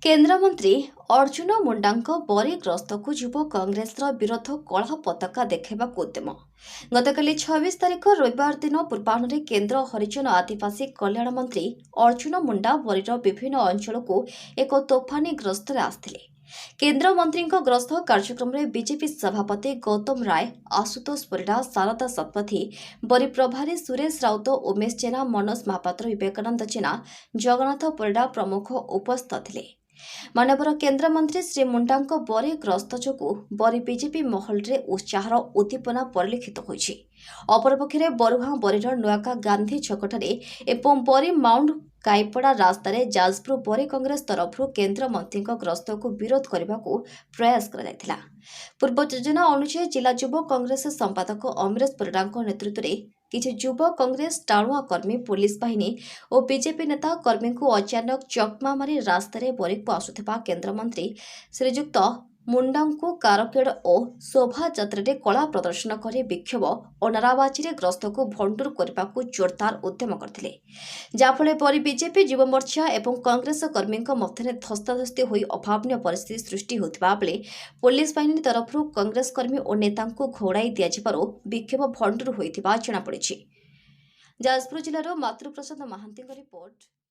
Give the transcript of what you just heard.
केन्द्रमंत्री अर्जुन मुंडाଙ୍କ बरी ग्रस्तକୁ ଯୁବ କଂଗ୍ରେସର ବିରୋଧ କଳା ପତାକା ଦେଖାଇବାକୁ ଉଦ୍ୟମ। ଗତକାଲି 26 ତାରିଖ ରବିବାର ଦିନ ପୂର୍ବାହ୍ନରେ କେନ୍ଦ୍ର ହରିଜନ ଆଦିବାସୀ କଲ୍ୟାଣ ମନ୍ତ୍ରୀ ଅର୍ଜୁନ ମୁଣ୍ଡା ବରୀର ବିଭିନ୍ନ ଅଞ୍ଚଳକୁ ଏକ ତୋଫାନୀ ଗ୍ରସ୍ତରେ ଆସିଥିଲେ। କେନ୍ଦ୍ରମନ୍ତ୍ରୀଙ୍କ ଗ୍ରସ୍ତ କାର୍ଯ୍ୟକ୍ରମରେ ବିଜେପି ସଭାପତି ଗୌତମ ରାୟ, ଆଶୁତୋଷ ପରିଡ଼ା, ଶାରଦା ଶତପଥୀ, ବରୀ ପ୍ରଭାରୀ ସୁରେଶ ରାଉତ, ଉମେଶ ଜେନା, ମନୋଜ ମହାପାତ୍ର, ବିବେକାନନ୍ଦ ଜେନା, ଜଗନ୍ନାଥ ପରିଡ଼ା ପ୍ରମୁଖ ଉପସ୍ଥିତ ଥିଲେ। मानवर केन्द्रमंत्री श्री मुंडाଙ୍କ बरी ग्रस्त जोगु बरी बीजेपी महलरे उत्साहर उद्दीपना परिलक्षित होइछि। अपरपक्षे बरुहा बरीर नुआका गांधी छकठारे एवं बरी माउंट काईपड़ा रास्तार जाजपुर बरी कांग्रेस तरफ केन्द्रमंत्री ग्रस्त को विरोध करने को प्रयास करा। पूर्व योजना अनुसार जिला युव कांग्रेस संपादक अमरेश परिड़ा नेतृत्व में किसी युव कांग्रेस टाणुआ कर्मी, पुलिस बाहिनी और बीजेपी नेता कर्मी को अचानक चकमा मारी रास्तार बरी को आसुथिबा केन्द्रमंत्री श्रीजुक्त मुंडा को कारकेड और शोभायात्रा कला प्रदर्शन कर विक्षोभ और नाराबाजी ग्रस्त को भंडूर करने को जोरदार उद्यम करते, जहाँफल बरी बीजेपी युव मोर्चा और कांग्रेस कर्मी मध्य धस्ताधस्ती हो अभावन परिस्थिति सृष्टि होता बेले पुलिस बाहिनी तरफ कांग्रेस कर्मी और नेता घोड़ाई दिज्वर विक्षोभ भंडूर होता जमापड़ी। जाजपुर जिलार मातृप्रसाद महांती रिपोर्ट।